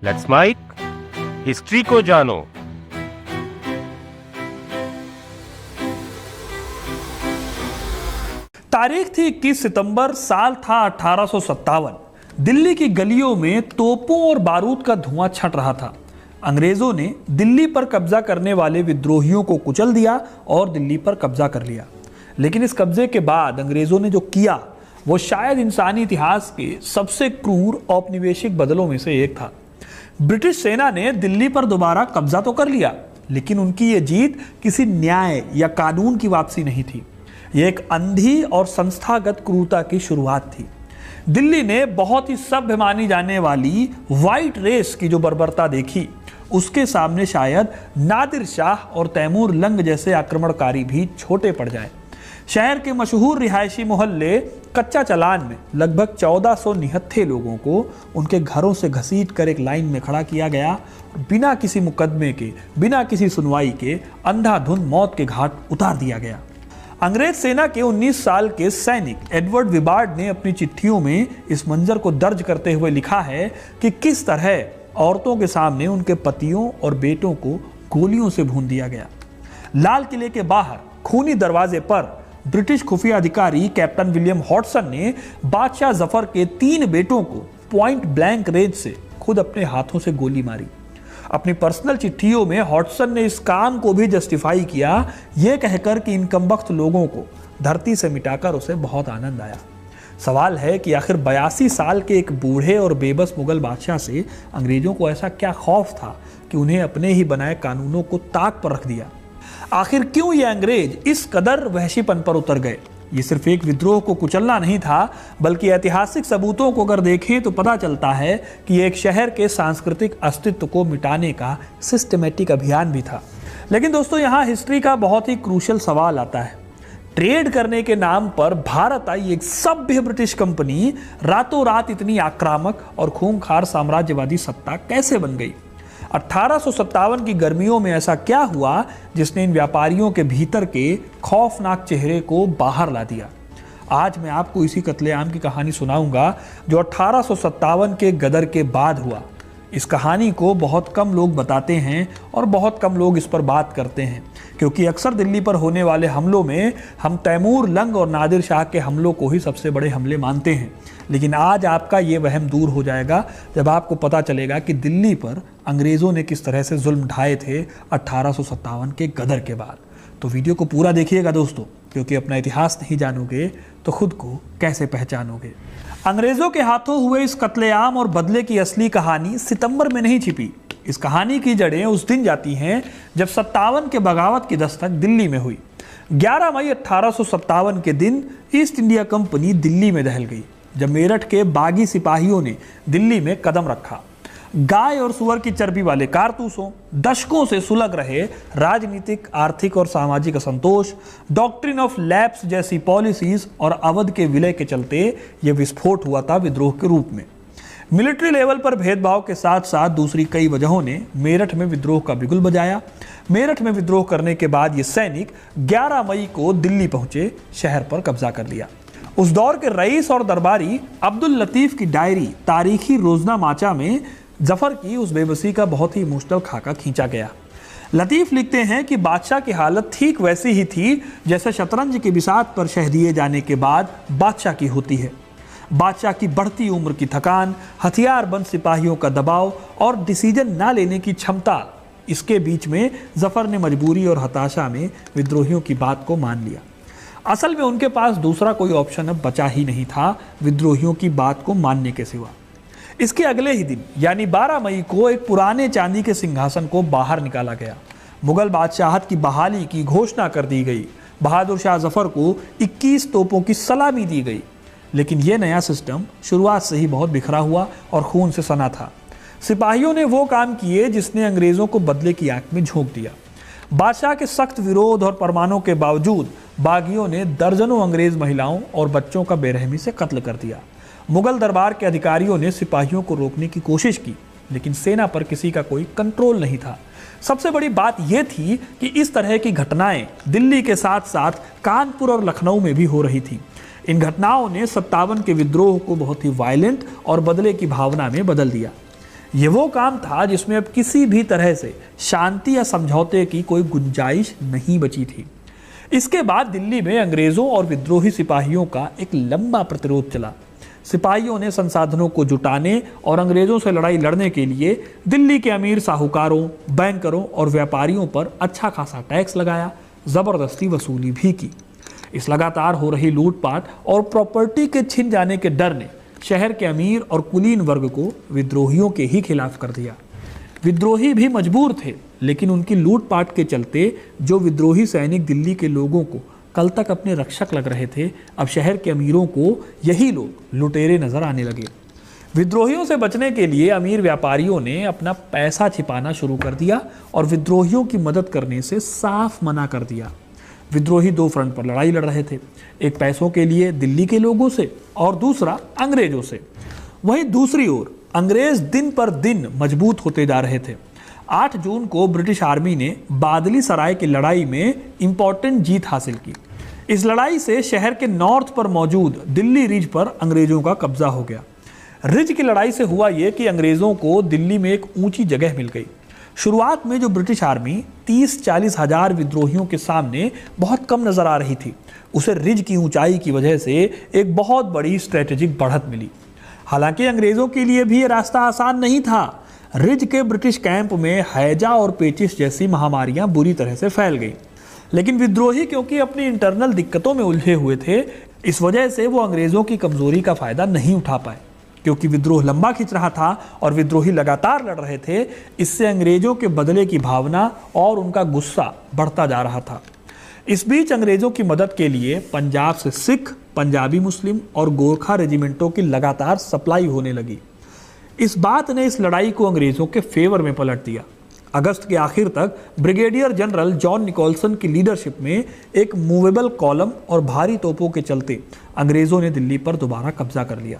Let's mic history को जानो। तारीख थी 21 सितंबर, साल था 1857। दिल्ली की गलियों में तोपों और बारूद का धुआं छट रहा था। अंग्रेजों ने दिल्ली पर कब्जा करने वाले विद्रोहियों को कुचल दिया और दिल्ली पर कब्जा कर लिया। लेकिन इस कब्जे के बाद अंग्रेजों ने जो किया वो शायद इंसानी इतिहास के सबसे क्रूर औपनिवेशिक बदलों में से एक था। ब्रिटिश सेना ने दिल्ली पर दोबारा कब्जा तो कर लिया, लेकिन उनकी ये जीत किसी न्याय या कानून की वापसी नहीं थी। यह एक अंधी और संस्थागत क्रूरता की शुरुआत थी। दिल्ली ने बहुत ही सभ्य मानी जाने वाली व्हाइट रेस की जो बर्बरता देखी, उसके सामने शायद नादिर शाह और तैमूर लंग जैसे आक्रमणकारी भी छोटे पड़ जाए। शहर के मशहूर रिहायशी मोहल्ले कच्चा चलान में लगभग 1400 निहत्थे लोगों को उनके घरों से घसीट कर एक लाइन में खड़ा किया गया और बिना किसी मुकदमे के, बिना किसी सुनवाई के अंधाधुंध मौत के घाट उतार दिया गया। अंग्रेज सेना के 19 साल के सैनिक एडवर्ड विबार्ड ने अपनी चिट्ठियों में इस मंजर को दर्ज करते हुए लिखा है कि किस तरह औरतों के सामने उनके पतियों और बेटों को गोलियों से भून दिया गया। लाल किले के बाहर खूनी दरवाजे पर ब्रिटिश खुफिया अधिकारी कैप्टन विलियम हॉटसन ने बादशाह जफर के 3 बेटों को पॉइंट ब्लैंक रेंज से खुद अपने हाथों से गोली मारी। अपनी पर्सनल चिट्ठियों में हॉटसन ने इस काम को भी जस्टिफाई किया, यह कहकर कि इन कमबख्त लोगों को धरती से मिटाकर उसे बहुत आनंद आया। सवाल है कि आखिर 82 साल के एक बूढ़े और बेबस मुगल बादशाह से अंग्रेजों को ऐसा क्या खौफ था कि उन्हें अपने ही बनाए कानूनों को ताक पर रख दिया। आखिर क्यों ये अंग्रेज इस कदर वहशीपन पर उतर गए। ये सिर्फ एक विद्रोह को कुचलना नहीं था, बल्कि ऐतिहासिक सबूतों को अगर देखें तो पता चलता है कि ये एक शहर के सांस्कृतिक अस्तित्व को मिटाने का सिस्टमेटिक अभियान भी था। लेकिन दोस्तों, यहाँ हिस्ट्री का बहुत ही क्रूशियल सवाल आता है। ट्रेड करने के नाम पर भारत आई एक सभ्य ब्रिटिश कंपनी रातों रात इतनी आक्रामक और खूंखार साम्राज्यवादी सत्ता कैसे बन गई। 1857 की गर्मियों में ऐसा क्या हुआ जिसने इन व्यापारियों के भीतर के खौफनाक चेहरे को बाहर ला दिया। आज मैं आपको इसी कत्लेआम की कहानी सुनाऊंगा जो 1857 के गदर के बाद हुआ। इस कहानी को बहुत कम लोग बताते हैं और बहुत कम लोग इस पर बात करते हैं, क्योंकि अक्सर दिल्ली पर होने वाले हमलों में हम तैमूर लंग और नादिर शाह के हमलों को ही सबसे बड़े हमले मानते हैं। लेकिन आज आपका ये वहम दूर हो जाएगा जब आपको पता चलेगा कि दिल्ली पर अंग्रेज़ों ने किस तरह से जुल्म ढाए थे 1857 के गदर के बाद। तो वीडियो को पूरा देखिएगा दोस्तों, क्योंकि अपना इतिहास नहीं जानोगे तो खुद को कैसे पहचानोगे। अंग्रेज़ों के हाथों हुए इस कत्लेआम और बदले की असली कहानी सितंबर में नहीं छिपी। इस कहानी की जड़ें उस दिन जाती हैं जब 57 के बगावत की दस्तक दिल्ली में हुई। 11 मई 1857 के दिन ईस्ट इंडिया कंपनी दिल्ली में दहल गई, जब मेरठ के बागी सिपाहियों ने दिल्ली में कदम रखा। गाय और सुअर की चर्बी वाले कारतूसों, दशकों से सुलग रहे राजनीतिक, आर्थिक और सामाजिक असंतोष, डॉक्ट्रिन ऑफ लैप्स जैसी पॉलिसीज और अवध के विलय के चलते यह विस्फोट हुआ था विद्रोह के रूप में। मिलिट्री लेवल पर भेदभाव के साथ साथ दूसरी कई वजहों ने मेरठ में विद्रोह का बिगुल बजाया। मेरठ में विद्रोह करने के बाद ये सैनिक 11 मई को दिल्ली पहुंचे, शहर पर कब्जा कर लिया। उस दौर के रईस और दरबारी अब्दुल लतीफ की डायरी तारीखी रोजना माचा में जफर की उस बेबसी का बहुत ही इमोशनल खाका खींचा गया। लतीफ लिखते हैं कि बादशाह की हालत ठीक वैसी ही थी जैसे शतरंज की बिसात पर शह दिए जाने के बाद बादशाह की होती है। बादशाह की बढ़ती उम्र की थकान, हथियारबंद सिपाहियों का दबाव और डिसीजन ना लेने की क्षमता, इसके बीच में जफर ने मजबूरी और हताशा में विद्रोहियों की बात को मान लिया। असल में उनके पास दूसरा कोई ऑप्शन अब बचा ही नहीं था विद्रोहियों की बात को मानने के सिवा। इसके अगले ही दिन यानी 12 मई को एक पुराने चांदी के सिंहासन को बाहर निकाला गया। मुगल बादशाहत की बहाली की घोषणा कर दी गई। बहादुर शाह जफर को 21 तोपों की सलामी दी गई। लेकिन यह नया सिस्टम शुरुआत से ही बहुत बिखरा हुआ और खून से सना था। सिपाहियों ने वो काम किए जिसने अंग्रेजों को बदले की आंख में झोंक दिया। बादशाह के सख्त विरोध और फरमानों के बावजूद बागियों ने दर्जनों अंग्रेज महिलाओं और बच्चों का बेरहमी से कत्ल कर दिया। मुगल दरबार के अधिकारियों ने सिपाहियों को रोकने की कोशिश की, लेकिन सेना पर किसी का कोई कंट्रोल नहीं था। सबसे बड़ी बात यह थी कि इस तरह की घटनाएं दिल्ली के साथ साथ कानपुर और लखनऊ में भी हो रही थी। इन घटनाओं ने 57 के विद्रोह को बहुत ही वायलेंट और बदले की भावना में बदल दिया। ये वो काम था जिसमें अब किसी भी तरह से शांति या समझौते की कोई गुंजाइश नहीं बची थी। इसके बाद दिल्ली में अंग्रेजों और विद्रोही सिपाहियों का एक लंबा प्रतिरोध चला। सिपाहियों ने संसाधनों को जुटाने और अंग्रेजों से लड़ाई लड़ने के लिए दिल्ली के अमीर साहूकारों, बैंकरों और व्यापारियों पर अच्छा खासा टैक्स लगाया, जबरदस्ती वसूली भी की। इस लगातार हो रही लूटपाट और प्रॉपर्टी के छिन जाने के डर ने शहर के अमीर और कुलीन वर्ग को विद्रोहियों के ही खिलाफ कर दिया। विद्रोही भी मजबूर थे, लेकिन उनकी लूटपाट के चलते जो विद्रोही सैनिक दिल्ली के लोगों को कल तक अपने रक्षक लग रहे थे, अब शहर के अमीरों को यही लोग लुटेरे नजर आने लगे। विद्रोहियों से बचने के लिए अमीर व्यापारियों ने अपना पैसा छिपाना शुरू कर दिया और विद्रोहियों की मदद करने से साफ मना कर दिया। विद्रोही दो फ्रंट पर लड़ाई लड़ रहे थे, एक पैसों के लिए दिल्ली के लोगों से और दूसरा अंग्रेजों से। वहीं दूसरी ओर अंग्रेज दिन पर दिन मजबूत होते जा रहे थे। 8 जून को ब्रिटिश आर्मी ने बादली सराय की लड़ाई में इंपॉर्टेंट जीत हासिल की। इस लड़ाई से शहर के नॉर्थ पर मौजूद दिल्ली रिज पर अंग्रेजों का कब्जा हो गया। रिज की लड़ाई से हुआ यह कि अंग्रेजों को दिल्ली में एक ऊंची जगह मिल गई। शुरुआत में जो ब्रिटिश आर्मी 30-40 हजार विद्रोहियों के सामने बहुत कम नजर आ रही थी, उसे रिज की ऊंचाई की वजह से एक बहुत बड़ी स्ट्रेटेजिक बढ़त मिली। हालांकि अंग्रेजों के लिए भी यह रास्ता आसान नहीं था। रिज के ब्रिटिश कैंप में हैजा और पेचिश जैसी महामारियां बुरी तरह से फैल गई, लेकिन विद्रोही क्योंकि अपनी इंटरनल दिक्कतों में उलझे हुए थे, इस वजह से वो अंग्रेजों की कमजोरी का फायदा नहीं उठा पाए। क्योंकि विद्रोह लंबा खिंच रहा था और विद्रोही लगातार लड़ रहे थे, इससे अंग्रेजों के बदले की भावना और उनका गुस्सा बढ़ता जा रहा था। इस बीच अंग्रेजों की मदद के लिए पंजाब से सिख, पंजाबी मुस्लिम और गोरखा रेजिमेंटों की लगातार सप्लाई होने लगी। इस बात ने इस लड़ाई को अंग्रेजों के फेवर में पलट दिया। अगस्त के आखिर तक ब्रिगेडियर जनरल जॉन निकोलसन की लीडरशिप में एक मूवेबल कॉलम और भारी तोपों के चलते अंग्रेजों ने दिल्ली पर दोबारा कब्जा कर लिया।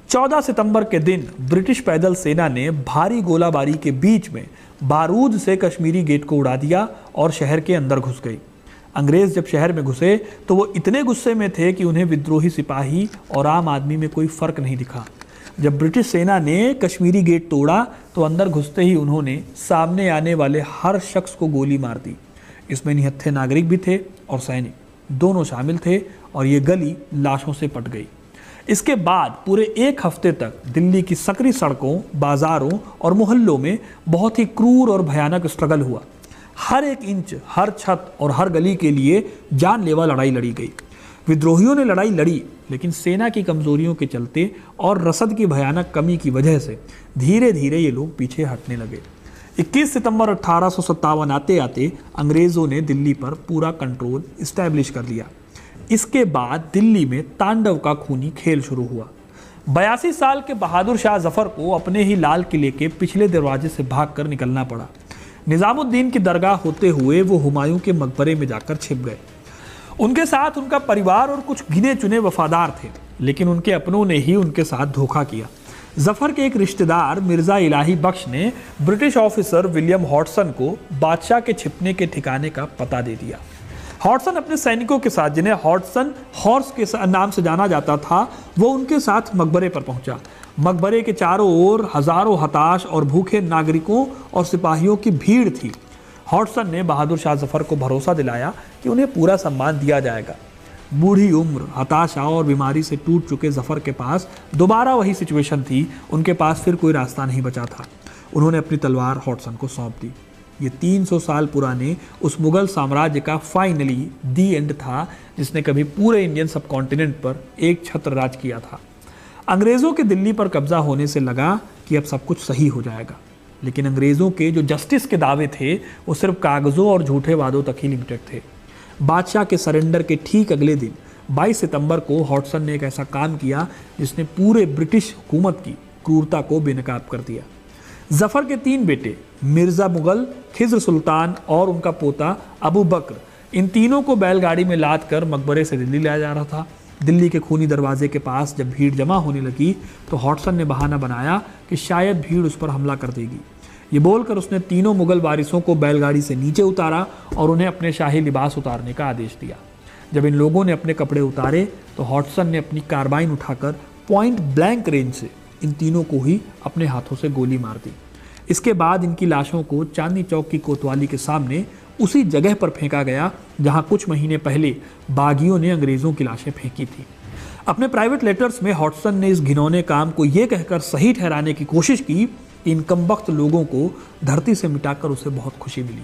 14 सितंबर के दिन ब्रिटिश पैदल सेना ने भारी गोलाबारी के बीच में बारूद से कश्मीरी गेट को उड़ा दिया और शहर के अंदर घुस गई। अंग्रेज जब शहर में घुसे तो वो इतने गुस्से में थे कि उन्हें विद्रोही सिपाही और आम आदमी में कोई फर्क नहीं दिखा। जब ब्रिटिश सेना ने कश्मीरी गेट तोड़ा तो अंदर घुसते ही उन्होंने सामने आने वाले हर शख्स को गोली मार दी। इसमें निहत्थे नागरिक भी थे और सैनिक, दोनों शामिल थे और ये गली लाशों से पट गई। इसके बाद पूरे एक हफ्ते तक दिल्ली की सकरी सड़कों, बाजारों और मोहल्लों में बहुत ही क्रूर और भयानक स्ट्रगल हुआ। हर एक इंच, हर छत और हर गली के लिए जानलेवा लड़ाई लड़ी गई। विद्रोहियों ने लड़ाई लड़ी, लेकिन सेना की कमजोरियों के चलते और रसद की भयानक कमी की वजह से धीरे धीरे ये लोग पीछे हटने लगे। 21 सितंबर 1857 आते आते अंग्रेजों ने दिल्ली पर पूरा कंट्रोल इस्टेब्लिश कर लिया। इसके बाद दिल्ली में तांडव का खूनी खेल शुरू हुआ। 82 साल के बहादुर शाह जफर को अपने ही लाल किले के पिछले दरवाजे से भागकर निकलना पड़ा। निजामुद्दीन की दरगाह होते हुए वो हुमायूं के मकबरे में जाकर छिप गए। उनके साथ उनका परिवार और कुछ गिने चुने वफादार थे, लेकिन उनके अपनों ने ही उनके साथ धोखा किया। जफर के एक रिश्तेदार मिर्जा इलाही बख्श ने ब्रिटिश ऑफिसर विलियम हॉटसन को बादशाह के छिपने के ठिकाने का पता दे दिया। हॉटसन अपने सैनिकों के साथ, जिन्हें हॉटसन हॉर्स के नाम से जाना जाता था, वो उनके साथ मकबरे पर पहुंचा। मकबरे के चारों ओर हजारों हताश और भूखे नागरिकों और सिपाहियों की भीड़ थी। हॉटसन ने बहादुर शाह जफर को भरोसा दिलाया कि उन्हें पूरा सम्मान दिया जाएगा। बूढ़ी उम्र, हताशा और बीमारी से टूट चुके जफर के पास दोबारा वही सिचुएशन थी। उनके पास फिर कोई रास्ता नहीं बचा था। उन्होंने अपनी तलवार हॉटसन को सौंप दी। ये 300 साल पुराने उस मुगल साम्राज्य का फाइनली दी एंड था, जिसने कभी पूरे इंडियन सब कॉन्टिनेंट पर एक छत्र राज किया था। अंग्रेजों के दिल्ली पर कब्जा होने से लगा कि अब सब कुछ सही हो जाएगा, लेकिन अंग्रेजों के जो जस्टिस के दावे थे वो सिर्फ कागजों और झूठे वादों तक ही लिमिटेड थे। बादशाह के सरेंडर के ठीक अगले दिन 22 सितंबर को हॉटसन ने एक ऐसा काम किया जिसने पूरे ब्रिटिश हुकूमत की क्रूरता को बेनकाब कर दिया। जफर के 3 बेटे मिर्जा मुगल, खिज्र सुल्तान और उनका पोता अबू बकर, इन तीनों को बैलगाड़ी में लाद कर मकबरे से दिल्ली लाया जा रहा था। दिल्ली के खूनी दरवाजे के पास जब भीड़ जमा होने लगी तो हॉटसन ने बहाना बनाया कि शायद भीड़ उस पर हमला कर देगी। ये बोलकर उसने तीनों मुगल वारिसों को बैलगाड़ी से नीचे उतारा और उन्हें अपने शाही लिबास उतारने का आदेश दिया। जब इन लोगों ने अपने कपड़े उतारे तो हॉटसन ने अपनी कार्बाइन उठाकर पॉइंट ब्लैंक रेंज से इन तीनों को ही अपने हाथों से गोली मार दी। इसके बाद इनकी लाशों को चांदनी चौक की कोतवाली के सामने उसी जगह पर फेंका गया जहां कुछ महीने पहले बागियों ने अंग्रेजों की लाशें फेंकी थी। अपने प्राइवेट लेटर्स में हॉटसन ने इस घिनौने काम को यह कहकर सही ठहराने की कोशिश की कि इन कमबख्त लोगों को धरती से मिटाकर उसे बहुत खुशी मिली।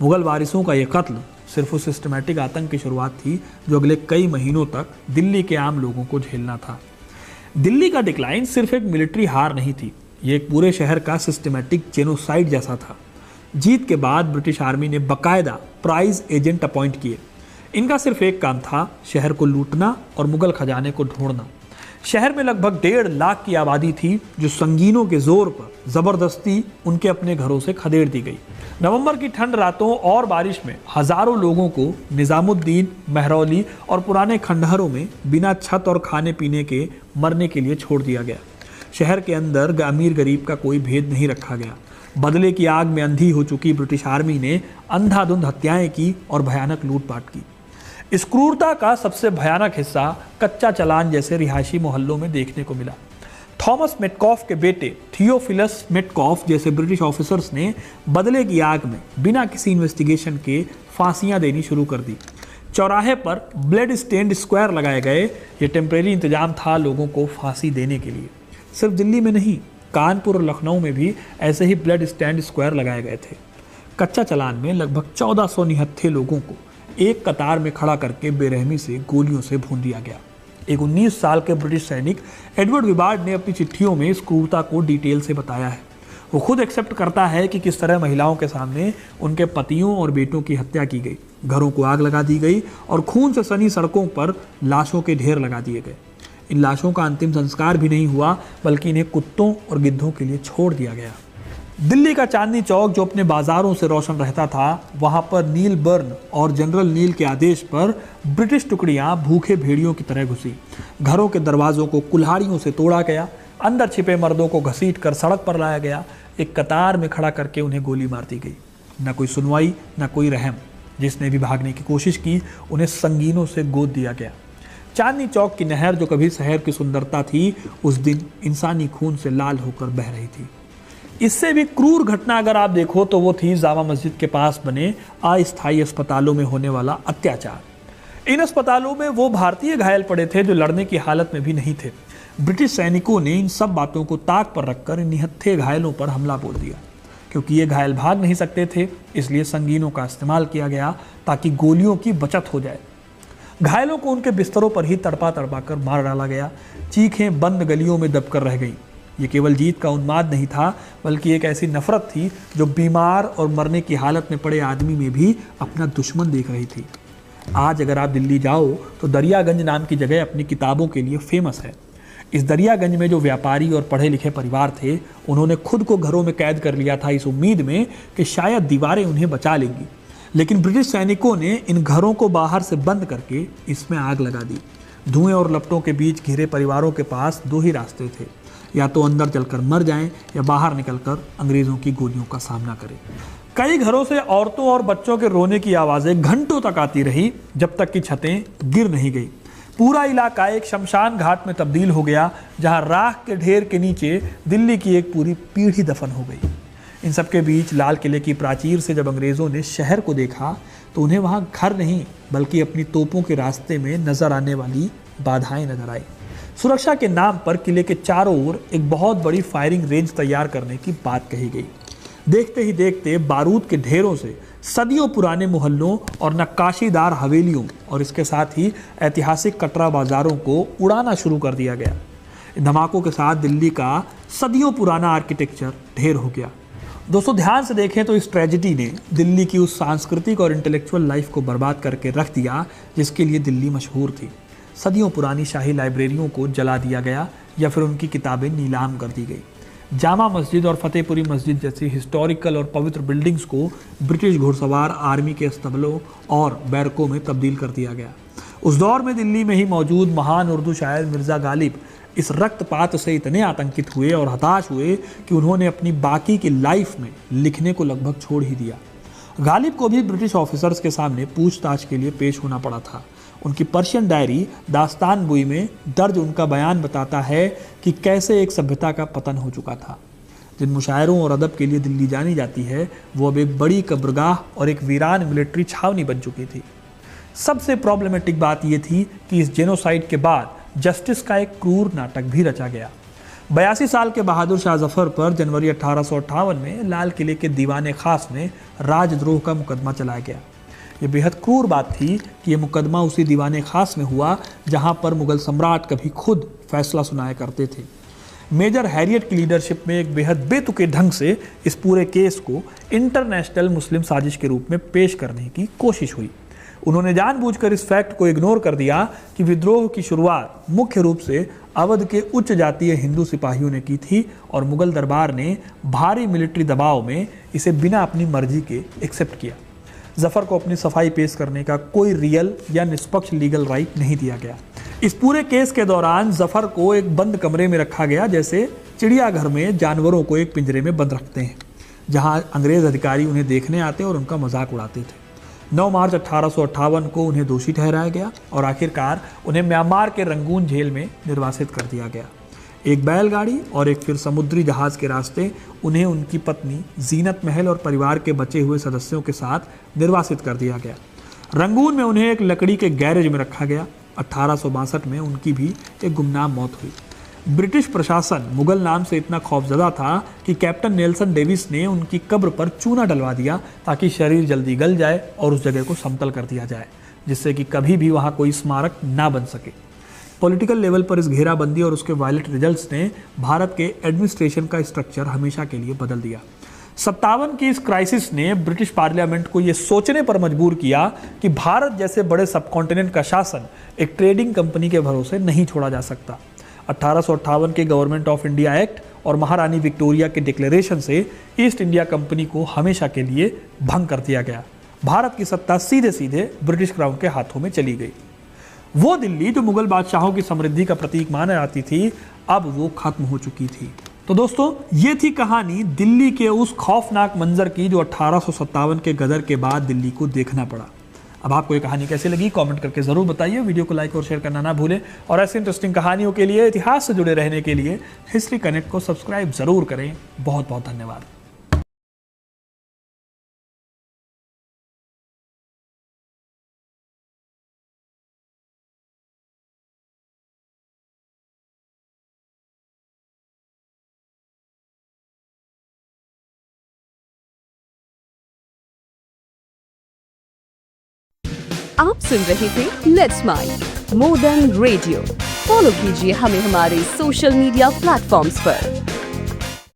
मुगल वारिसों का यह कत्ल सिर्फ उस सिस्टमैटिक आतंक की शुरुआत थी जो अगले कई महीनों तक दिल्ली के आम लोगों को झेलना था। दिल्ली का डिक्लाइन सिर्फ एक मिलिट्री हार नहीं थी, ये एक पूरे शहर का सिस्टमैटिक जेनोसाइड जैसा था। जीत के बाद ब्रिटिश आर्मी ने बाकायदा प्राइज एजेंट अपॉइंट किए। इनका सिर्फ एक काम था, शहर को लूटना और मुगल खजाने को ढूंढना। शहर में लगभग 1.5 लाख की आबादी थी जो संगीनों के जोर पर जबरदस्ती उनके अपने घरों से खदेड़ दी गई। नवंबर की ठंड रातों और बारिश में हजारों लोगों को निजामुद्दीन, महरौली और पुराने खंडहरों में बिना छत और खाने पीने के मरने के लिए छोड़ दिया गया। शहर के अंदर अमीर गरीब का कोई भेद नहीं रखा गया। बदले की आग में अंधी हो चुकी ब्रिटिश आर्मी ने अंधाधुंध हत्याएं की और भयानक लूटपाट की। इस क्रूरता का सबसे भयानक हिस्सा कच्चा चलान जैसे रिहायशी मोहल्लों में देखने को मिला। थॉमस मेटकॉफ के बेटे थियोफिलस मेटकॉफ जैसे ब्रिटिश ऑफिसर्स ने बदले की आग में बिना किसी इन्वेस्टिगेशन के फांसियां देनी शुरू कर दी। चौराहे पर ब्लड स्टेन्ड स्क्वायर लगाए गए। ये टेम्परेरी इंतजाम था लोगों को फांसी देने के लिए। सिर्फ दिल्ली में नहीं, कानपुर और लखनऊ में भी ऐसे ही ब्लड स्टैंड स्क्वायर लगाए गए थे। कच्चा चलान में लगभग 1400 निहत्थे लोगों को एक कतार में खड़ा करके बेरहमी से गोलियों से भून दिया गया। एक 19 साल के ब्रिटिश सैनिक एडवर्ड विबार्ड ने अपनी चिट्ठियों में इस क्रूरता को डिटेल से बताया है। वो खुद एक्सेप्ट करता है कि किस तरह महिलाओं के सामने उनके पतियों और बेटों की हत्या की गई, घरों को आग लगा दी गई और खून से सनी सड़कों पर लाशों के ढेर लगा दिए गए। इन लाशों का अंतिम संस्कार भी नहीं हुआ, बल्कि इन्हें कुत्तों और गिद्धों के लिए छोड़ दिया गया। दिल्ली का चांदनी चौक जो अपने बाजारों से रोशन रहता था, वहां पर नील बर्न और जनरल नील के आदेश पर ब्रिटिश टुकड़ियां भूखे भेड़ियों की तरह घुसी। घरों के दरवाजों को कुल्हाड़ियों से तोड़ा गया, अंदर छिपे मर्दों को घसीट कर सड़क पर लाया गया, एक कतार में खड़ा करके उन्हें गोली मार दी गई। न कोई सुनवाई, न कोई रहम। जिसने भी भागने की कोशिश की उन्हें संगीनों से गोद दिया गया। चांदनी चौक की नहर जो कभी शहर की सुंदरता थी, उस दिन इंसानी खून से लाल होकर बह रही थी। इससे भी क्रूर घटना अगर आप देखो तो वो थी जामा मस्जिद के पास बने अस्थायी अस्पतालों में होने वाला अत्याचार। इन अस्पतालों में वो भारतीय घायल पड़े थे जो लड़ने की हालत में भी नहीं थे। ब्रिटिश सैनिकों ने इन सब बातों को ताक पर रखकर इन निहत्थे घायलों पर हमला बोल दिया। क्योंकि ये घायल भाग नहीं सकते थे, इसलिए संगीनों का इस्तेमाल किया गया ताकि गोलियों की बचत हो जाए। घायलों को उनके बिस्तरों पर ही तड़पा तड़पा कर मार डाला गया। चीखें बंद गलियों में दबकर रह गईं। ये केवल जीत का उन्माद नहीं था, बल्कि एक ऐसी नफरत थी जो बीमार और मरने की हालत में पड़े आदमी में भी अपना दुश्मन देख रही थी। आज अगर आप दिल्ली जाओ तो दरियागंज नाम की जगह अपनी किताबों के लिए फेमस है। इस दरियागंज में जो व्यापारी और पढ़े लिखे परिवार थे, उन्होंने खुद को घरों में कैद कर लिया था इस उम्मीद में कि शायद दीवारें उन्हें बचा लेंगी। लेकिन ब्रिटिश सैनिकों ने इन घरों को बाहर से बंद करके इसमें आग लगा दी। धुएं और लपटों के बीच घिरे परिवारों के पास दो ही रास्ते थे, या तो अंदर चलकर मर जाएं या बाहर निकलकर अंग्रेजों की गोलियों का सामना करें। कई घरों से औरतों और बच्चों के रोने की आवाजें घंटों तक आती रही, जब तक कि छतें गिर नहीं गई। पूरा इलाका एक शमशान घाट में तब्दील हो गया, जहां राख के ढेर के नीचे दिल्ली की एक पूरी पीढ़ी दफन हो गई। इन सबके बीच लाल किले की प्राचीर से जब अंग्रेजों ने शहर को देखा तो उन्हें वहां घर नहीं, बल्कि अपनी तोपों के रास्ते में नजर आने वाली बाधाएं नजर आई। सुरक्षा के नाम पर किले के चारों ओर एक बहुत बड़ी फायरिंग रेंज तैयार करने की बात कही गई। देखते ही देखते बारूद के ढेरों से सदियों पुराने मोहल्लों और नक्काशीदार हवेलियों और इसके साथ ही ऐतिहासिक कटरा बाजारों को उड़ाना शुरू कर दिया गया। इन धमाकों के साथ दिल्ली का सदियों पुराना आर्किटेक्चर ढेर हो गया। दोस्तों, ध्यान से देखें तो इस ट्रेजेडी ने दिल्ली की उस सांस्कृतिक और इंटेलेक्चुअल लाइफ को बर्बाद करके रख दिया जिसके लिए दिल्ली मशहूर थी। सदियों पुरानी शाही लाइब्रेरियों को जला दिया गया या फिर उनकी किताबें नीलाम कर दी गई। जामा मस्जिद और फतेहपुरी मस्जिद जैसी हिस्टोरिकल और पवित्र बिल्डिंग्स को ब्रिटिश घुड़सवार आर्मी के अस्तबलों और बैरकों में तब्दील कर दिया गया। उस दौर में दिल्ली में ही मौजूद महान उर्दू शायर मिर्ज़ा गालिब इस रक्तपात से इतने आतंकित हुए और हताश हुए कि उन्होंने अपनी बाकी की लाइफ में लिखने को लगभग छोड़ ही दिया। गालिब को भी ब्रिटिश ऑफिसर्स के सामने पूछताछ के लिए पेश होना पड़ा था। उनकी पर्शियन डायरी दास्तान बुई में दर्ज उनका बयान बताता है कि कैसे एक सभ्यता का पतन हो चुका था। जिन मुशायरों और अदब के लिए दिल्ली जानी जाती है वो अब एक बड़ी कब्रगाह और एक वीरान मिलिट्री छावनी बन चुकी थी। सबसे प्रॉब्लमेटिक बात यह थी कि इस जेनोसाइड के बाद जस्टिस का एक क्रूर नाटक भी रचा गया। 82 साल के बहादुर शाह जफर पर जनवरी 1858 में लाल किले के दीवाने खास में राजद्रोह का मुकदमा चलाया गया। ये बेहद क्रूर बात थी कि यह मुकदमा उसी दीवाने खास में हुआ जहां पर मुगल सम्राट कभी खुद फैसला सुनाया करते थे। मेजर हैरियट की लीडरशिप में एक बेहद बेतुके ढंग से इस पूरे केस को इंटरनेशनल मुस्लिम साजिश के रूप में पेश करने की कोशिश हुई। उन्होंने जानबूझकर इस फैक्ट को इग्नोर कर दिया कि विद्रोह की शुरुआत मुख्य रूप से अवध के उच्च जातीय हिंदू सिपाहियों ने की थी और मुगल दरबार ने भारी मिलिट्री दबाव में इसे बिना अपनी मर्जी के एक्सेप्ट किया। जफर को अपनी सफाई पेश करने का कोई रियल या निष्पक्ष लीगल राइट नहीं दिया गया। इस पूरे केस के दौरान जफर को एक बंद कमरे में रखा गया, जैसे चिड़ियाघर में जानवरों को एक पिंजरे में बंद रखते हैं, जहां अंग्रेज अधिकारी उन्हें देखने आते और उनका मजाक उड़ाते थे। 9 मार्च 1858 को उन्हें दोषी ठहराया गया और आखिरकार उन्हें म्यांमार के रंगून जेल में निर्वासित कर दिया गया। एक बैलगाड़ी और एक फिर समुद्री जहाज के रास्ते उन्हें उनकी पत्नी जीनत महल और परिवार के बचे हुए सदस्यों के साथ निर्वासित कर दिया गया। रंगून में उन्हें एक लकड़ी के गैरेज में रखा गया। 1862 में उनकी भी एक गुमनाम मौत हुई। ब्रिटिश प्रशासन मुगल नाम से इतना खौफजदा था कि कैप्टन नेल्सन डेविस ने उनकी कब्र पर चूना डलवा दिया ताकि शरीर जल्दी गल जाए और उस जगह को समतल कर दिया जाए, जिससे कि कभी भी वहाँ कोई स्मारक ना बन सके। पॉलिटिकल लेवल पर इस घेराबंदी और उसके वायलेंट रिजल्ट्स ने भारत के एडमिनिस्ट्रेशन का स्ट्रक्चर हमेशा के लिए बदल दिया। 57 की इस क्राइसिस ने ब्रिटिश पार्लियामेंट को यह सोचने पर मजबूर किया कि भारत जैसे बड़े सबकॉन्टिनेंट का शासन एक ट्रेडिंग कंपनी के भरोसे नहीं छोड़ा जा सकता। 1858 के गवर्नमेंट ऑफ इंडिया एक्ट और महारानी विक्टोरिया के डिक्लेरेशन से ईस्ट इंडिया कंपनी को हमेशा के लिए भंग कर दिया गया। भारत की सत्ता सीधे सीधे ब्रिटिश क्राउन के हाथों में चली गई। वो दिल्ली जो मुगल बादशाहों की समृद्धि का प्रतीक माना जाती थी, अब वो खत्म हो चुकी थी। तो दोस्तों, ये थी कहानी दिल्ली के उस खौफनाक मंजर की जो 1857 के गदर के बाद दिल्ली को देखना पड़ा। अब आपको ये कहानी कैसी लगी कमेंट करके ज़रूर बताइए। वीडियो को लाइक और शेयर करना ना भूलें और ऐसे इंटरेस्टिंग कहानियों के लिए, इतिहास से जुड़े रहने के लिए हिस्ट्री कनेक्ट को सब्सक्राइब ज़रूर करें। बहुत बहुत धन्यवाद। आप सुन रहे थे let's mind more than radio. Follow कीजिए हमें हमारे सोशल मीडिया प्लेटफॉर्म्स पर।